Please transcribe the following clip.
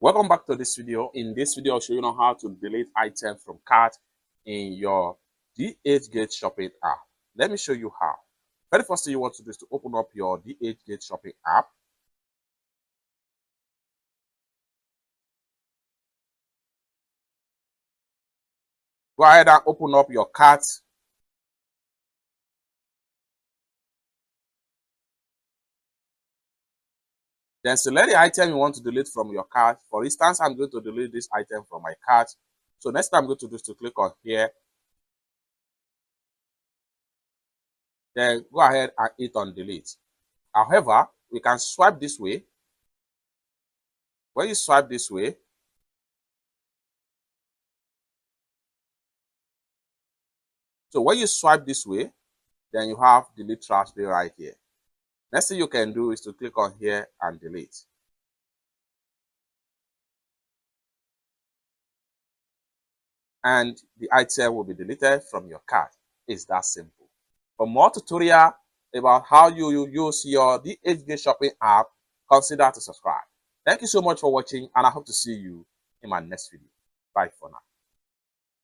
Welcome back to this video. In this video, I'll show you how to delete items from cart in your DHgate shopping app. Let me show you how. Very first thing you want to do is to open up your DHgate shopping app. Go ahead and open up your cart. Then select the item you want to delete from your cart. For instance, I'm going to delete this item from my cart. So next time I'm going to do is to click on here. Then go ahead and hit on delete. However, we can swipe this way. When you swipe this way, so when you swipe this way, then you have delete trash bin right here. Next thing you can do is to click on here and delete. And the item will be deleted from your cart. It's that simple. For more tutorial about how you use your DHgate shopping app, consider to subscribe. Thank you so much for watching, and I hope to see you in my next video. Bye for now.